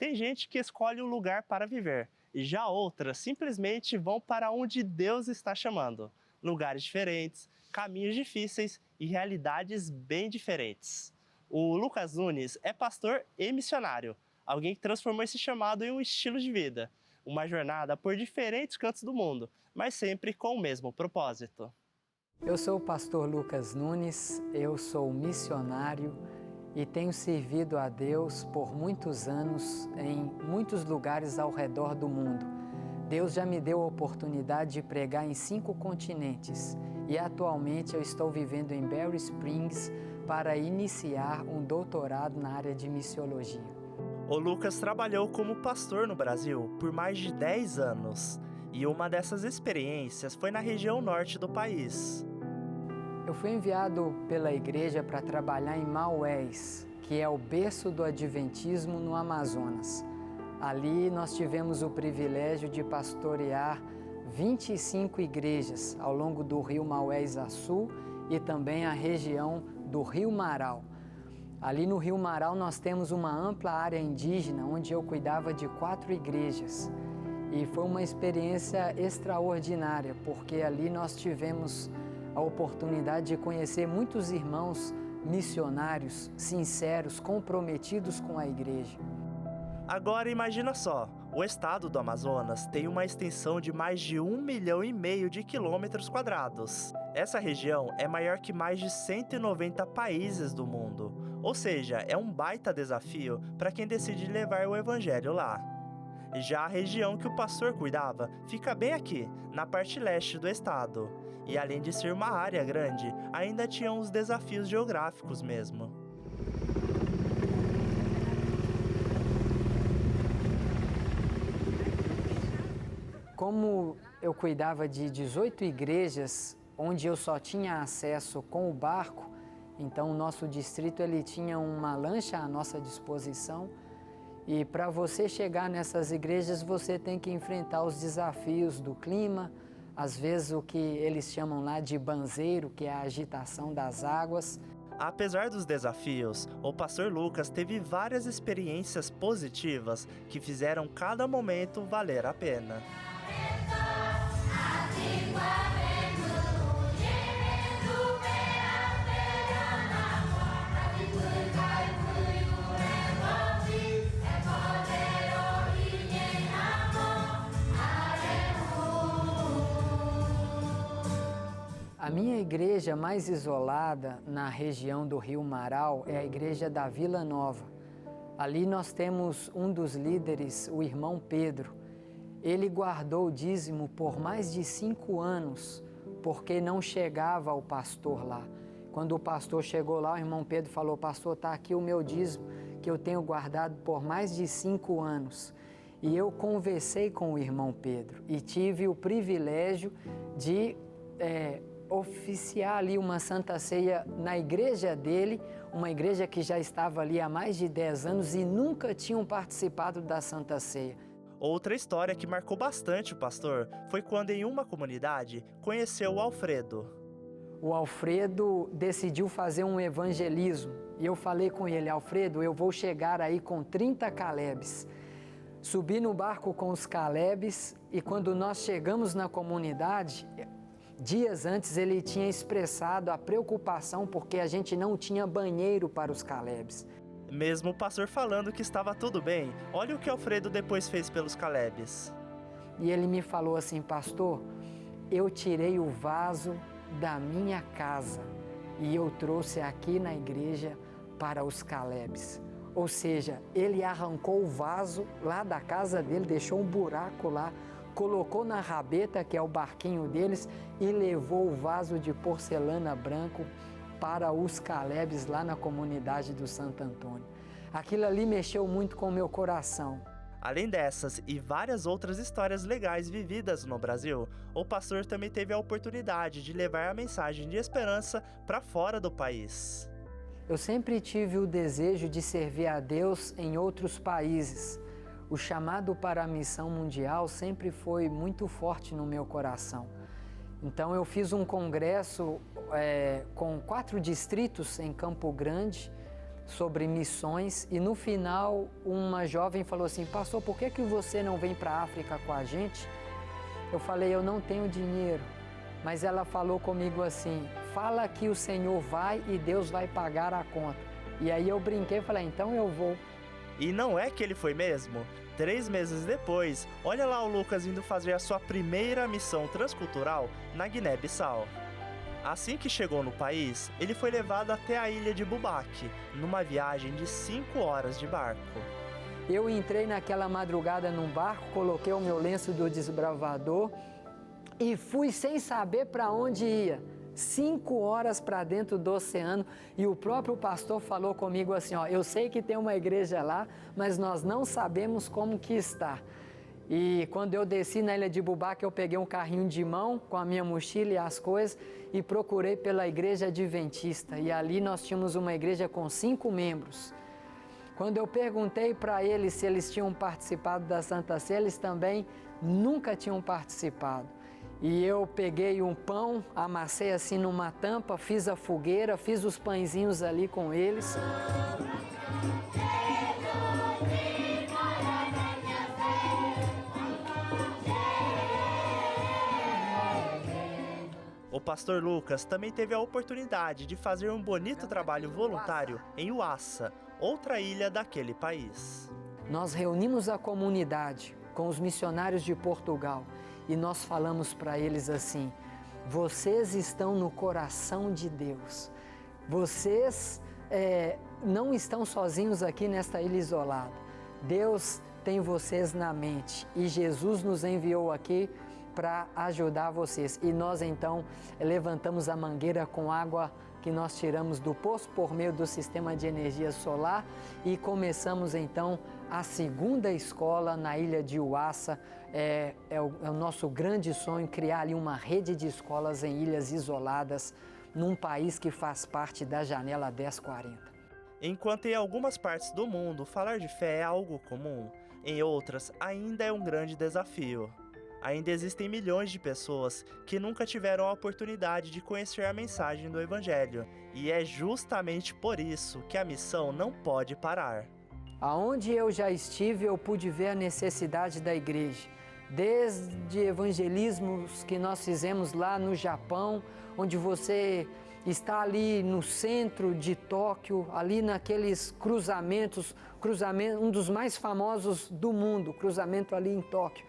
Tem gente que escolhe um lugar para viver, e já outras simplesmente vão para onde Deus está chamando. Lugares diferentes, caminhos difíceis e realidades bem diferentes. O Lucas Nunes é pastor e missionário, alguém que transformou esse chamado em um estilo de vida, uma jornada por diferentes cantos do mundo, mas sempre com o mesmo propósito. Eu sou o pastor Lucas Nunes, eu sou missionário e tenho servido a Deus por muitos anos em muitos lugares ao redor do mundo. Deus já me deu a oportunidade de pregar em 5 continentes e atualmente eu estou vivendo em Berry Springs para iniciar um doutorado na área de missiologia. O Lucas trabalhou como pastor no Brasil por mais de 10 anos e uma dessas experiências foi na região norte do país. Eu fui enviado pela igreja para trabalhar em Maués, que é o berço do Adventismo no Amazonas. Ali nós tivemos o privilégio de pastorear 25 igrejas ao longo do rio Maués-Açu e também a região do Rio Marau. Ali no Rio Marau nós temos uma ampla área indígena onde eu cuidava de 4 igrejas. E foi uma experiência extraordinária, porque ali nós tivemos a oportunidade de conhecer muitos irmãos missionários, sinceros, comprometidos com a igreja. Agora imagina só, o estado do Amazonas tem uma extensão de mais de 1,5 milhão de quilômetros quadrados. Essa região é maior que mais de 190 países do mundo, ou seja, é um baita desafio para quem decide levar o evangelho lá. Já a região que o pastor cuidava fica bem aqui, na parte leste do estado. E além de ser uma área grande, ainda tinha uns desafios geográficos mesmo. Como eu cuidava de 18 igrejas, onde eu só tinha acesso com o barco, então o nosso distrito ele tinha uma lancha à nossa disposição. E para você chegar nessas igrejas, você tem que enfrentar os desafios do clima, às vezes o que eles chamam lá de banzeiro, que é a agitação das águas. Apesar dos desafios, o pastor Lucas teve várias experiências positivas que fizeram cada momento valer a pena. A minha igreja mais isolada na região do Rio Marau é a igreja da Vila Nova. Ali nós temos um dos líderes, o irmão Pedro. Ele guardou o dízimo por mais de 5 anos, porque não chegava ao pastor lá. Quando o pastor chegou lá, o irmão Pedro falou: pastor, está aqui o meu dízimo que eu tenho guardado por mais de 5 anos. E eu conversei com o irmão Pedro e tive o privilégio de oficiar ali uma Santa Ceia na igreja dele, uma igreja que já estava ali há mais de 10 anos e nunca tinham participado da Santa Ceia. Outra história que marcou bastante o pastor foi quando em uma comunidade conheceu o Alfredo. O Alfredo decidiu fazer um evangelismo e eu falei com ele: Alfredo, eu vou chegar aí com 30 Calebes. Subi no barco com os Calebes e quando nós chegamos na comunidade, dias antes ele tinha expressado a preocupação porque a gente não tinha banheiro para os Calebes. Mesmo o pastor falando que estava tudo bem, olha o que Alfredo depois fez pelos Calebes. E ele me falou assim: pastor, eu tirei o vaso da minha casa e eu trouxe aqui na igreja para os Calebes. Ou seja, ele arrancou o vaso lá da casa dele, deixou um buraco lá, colocou na rabeta, que é o barquinho deles, e levou o vaso de porcelana branco para os Calebes lá na comunidade do Santo Antônio. Aquilo ali mexeu muito com o meu coração. Além dessas e várias outras histórias legais vividas no Brasil, o pastor também teve a oportunidade de levar a mensagem de esperança para fora do país. Eu sempre tive o desejo de servir a Deus em outros países. O chamado para a missão mundial sempre foi muito forte no meu coração. Então eu fiz um congresso com 4 distritos em Campo Grande, sobre missões e no final uma jovem falou assim: pastor, por que você não vem para a África com a gente? Eu falei: eu não tenho dinheiro. Mas ela falou comigo assim: fala que o Senhor vai e Deus vai pagar a conta. E aí eu brinquei e falei: então eu vou. E não é que ele foi mesmo? 3 meses depois, olha lá o Lucas indo fazer a sua primeira missão transcultural na Guiné-Bissau. Assim que chegou no país, ele foi levado até a ilha de Boubaque, numa viagem de 5 horas de barco. Eu entrei naquela madrugada num barco, coloquei o meu lenço do desbravador e fui sem saber para onde ia. 5 horas para dentro do oceano, e o próprio pastor falou comigo assim: ó, eu sei que tem uma igreja lá, mas nós não sabemos como que está. E quando eu desci na ilha de Boubaque, eu peguei um carrinho de mão com a minha mochila e as coisas e procurei pela igreja adventista. E ali nós tínhamos uma igreja com 5 membros. Quando eu perguntei para eles se eles tinham participado da Santa Ceia, eles também nunca tinham participado. E eu peguei um pão, amassei assim numa tampa, fiz a fogueira, fiz os pãezinhos ali com eles. O pastor Lucas também teve a oportunidade de fazer um bonito trabalho voluntário em Uassa, outra ilha daquele país. Nós reunimos a comunidade com os missionários de Portugal e nós falamos para eles assim: vocês estão no coração de Deus. Vocês não estão sozinhos aqui nesta ilha isolada. Deus tem vocês na mente e Jesus nos enviou aqui para ajudar vocês. E nós então levantamos a mangueira com água que nós tiramos do poço por meio do sistema de energia solar e começamos então a segunda escola na ilha de Uassa. É o nosso grande sonho criar ali uma rede de escolas em ilhas isoladas num país que faz parte da janela 1040. Enquanto em algumas partes do mundo falar de fé é algo comum, em outras ainda é um grande desafio. Ainda existem milhões de pessoas que nunca tiveram a oportunidade de conhecer a mensagem do Evangelho. E é justamente por isso que a missão não pode parar. Aonde eu já estive, eu pude ver a necessidade da igreja. Desde evangelismos que nós fizemos lá no Japão, onde você está ali no centro de Tóquio, ali naqueles cruzamentos, um dos mais famosos do mundo, cruzamento ali em Tóquio.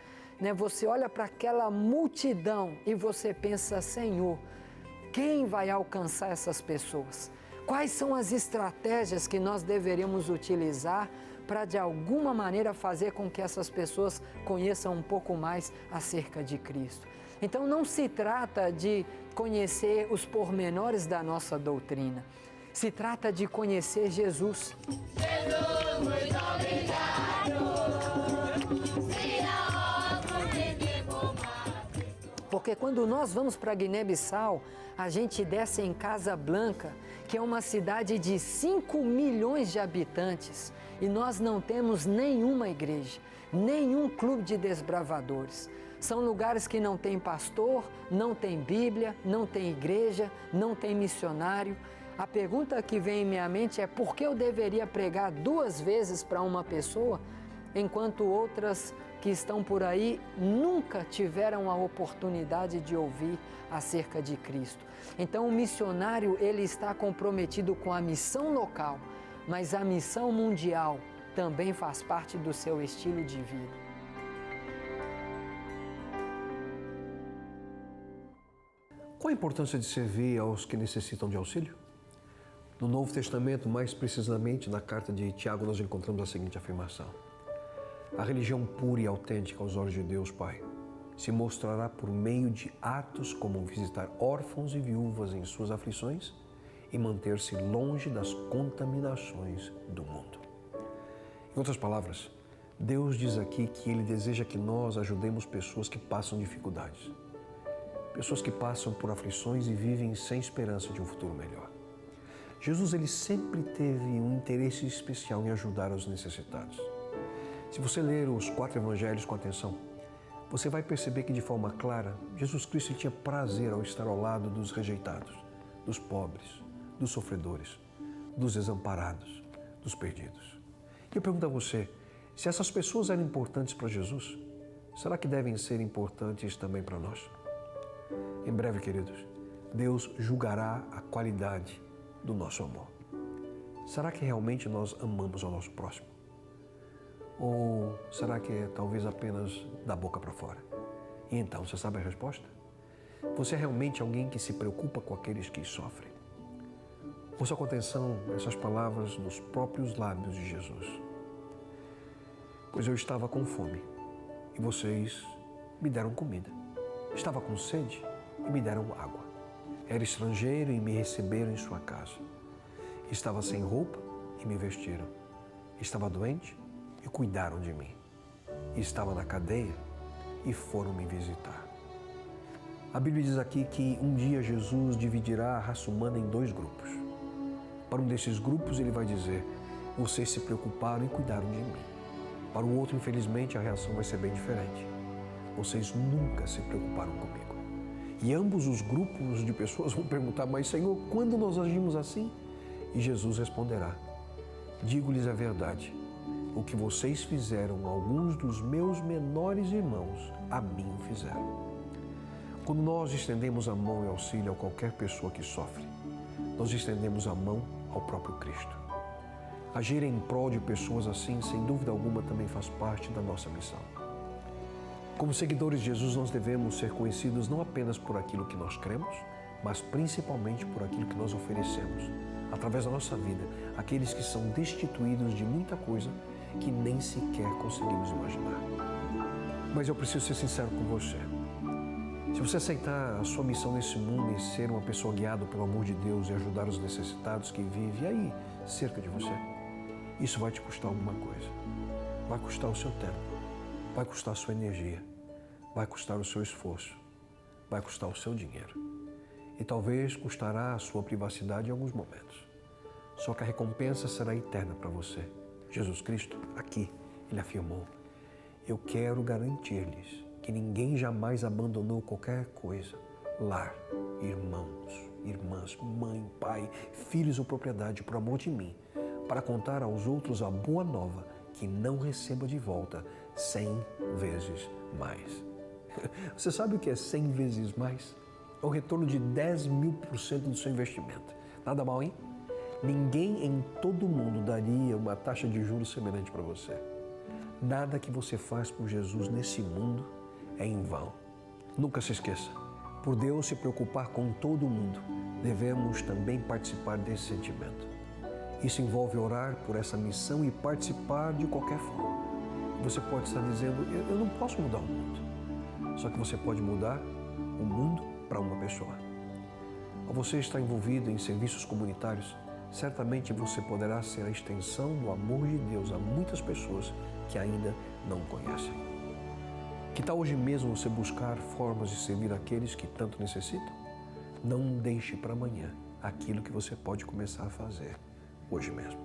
Você olha para aquela multidão e você pensa: Senhor, quem vai alcançar essas pessoas? Quais são as estratégias que nós deveríamos utilizar para de alguma maneira fazer com que essas pessoas conheçam um pouco mais acerca de Cristo? Então não se trata de conhecer os pormenores da nossa doutrina, se trata de conhecer Jesus. Jesus, muito obrigado. Porque quando nós vamos para Guiné-Bissau, a gente desce em Casablanca, que é uma cidade de 5 milhões de habitantes, e nós não temos nenhuma igreja, nenhum clube de desbravadores. São lugares que não tem pastor, não tem Bíblia, não tem igreja, não tem missionário. A pergunta que vem em minha mente é: por que eu deveria pregar 2 vezes para uma pessoa, enquanto outras que estão por aí nunca tiveram a oportunidade de ouvir acerca de Cristo? Então o missionário, ele está comprometido com a missão local, mas a missão mundial também faz parte do seu estilo de vida. Qual a importância de servir aos que necessitam de auxílio? No Novo Testamento, mais precisamente na carta de Tiago, nós encontramos a seguinte afirmação: a religião pura e autêntica aos olhos de Deus Pai se mostrará por meio de atos como visitar órfãos e viúvas em suas aflições e manter-se longe das contaminações do mundo. Em outras palavras, Deus diz aqui que Ele deseja que nós ajudemos pessoas que passam dificuldades, pessoas que passam por aflições e vivem sem esperança de um futuro melhor. Jesus, ele sempre teve um interesse especial em ajudar os necessitados. Se você ler os 4 evangelhos com atenção, você vai perceber que de forma clara, Jesus Cristo tinha prazer ao estar ao lado dos rejeitados, dos pobres, dos sofredores, dos desamparados. dos perdidos. E eu pergunto a você, se essas pessoas eram importantes para Jesus, será que devem ser importantes também para nós? Em breve, queridos, Deus julgará a qualidade do nosso amor. Será que realmente nós amamos ao nosso próximo? Ou será que é talvez apenas da boca para fora? E então, você sabe a resposta? Você é realmente alguém que se preocupa com aqueles que sofrem? Ouça com atenção essas palavras nos próprios lábios de Jesus. Pois eu estava com fome e vocês me deram comida. Estava com sede e me deram água. Era estrangeiro e me receberam em sua casa. Estava sem roupa e me vestiram. Estava doente e cuidaram de mim. Estava na cadeia e foram me visitar. A Bíblia diz aqui que um dia Jesus dividirá a raça humana em 2 grupos. Para um desses grupos ele vai dizer, vocês se preocuparam e cuidaram de mim. Para o outro, infelizmente, a reação vai ser bem diferente. Vocês nunca se preocuparam comigo. E ambos os grupos de pessoas vão perguntar, mas Senhor, quando nós agimos assim? E Jesus responderá, digo-lhes a verdade, o que vocês fizeram a alguns dos meus menores irmãos, a mim o fizeram. Quando nós estendemos a mão em auxílio a qualquer pessoa que sofre, nós estendemos a mão ao próprio Cristo. Agir em prol de pessoas assim, sem dúvida alguma, também faz parte da nossa missão. Como seguidores de Jesus, nós devemos ser conhecidos não apenas por aquilo que nós cremos, mas principalmente por aquilo que nós oferecemos, através da nossa vida, àqueles que são destituídos de muita coisa que nem sequer conseguimos imaginar. Mas eu preciso ser sincero com você. Se você aceitar a sua missão nesse mundo e ser uma pessoa guiada pelo amor de Deus e ajudar os necessitados que vivem aí cerca de você, isso vai te custar alguma coisa. Vai custar o seu tempo, vai custar a sua energia, vai custar o seu esforço, vai custar o seu dinheiro. E talvez custará a sua privacidade em alguns momentos. Só que a recompensa será eterna para você. Jesus Cristo, aqui, Ele afirmou, eu quero garantir-lhes que ninguém jamais abandonou qualquer coisa, lar, irmãos, irmãs, mãe, pai, filhos ou propriedade por amor de mim, para contar aos outros a boa nova que não receba de volta 100 vezes mais. Você sabe o que é 100 vezes mais? É o retorno de 10.000% do seu investimento. Nada mal, hein? Ninguém em todo o mundo daria uma taxa de juros semelhante para você. Nada que você faz por Jesus nesse mundo é em vão. Nunca se esqueça, por Deus se preocupar com todo mundo, devemos também participar desse sentimento. Isso envolve orar por essa missão e participar de qualquer forma. Você pode estar dizendo, eu não posso mudar o mundo. Só que você pode mudar o mundo para uma pessoa. Ao você estar envolvido em serviços comunitários, certamente você poderá ser a extensão do amor de Deus a muitas pessoas que ainda não o conhecem. Que tal hoje mesmo você buscar formas de servir aqueles que tanto necessitam? Não deixe para amanhã aquilo que você pode começar a fazer hoje mesmo.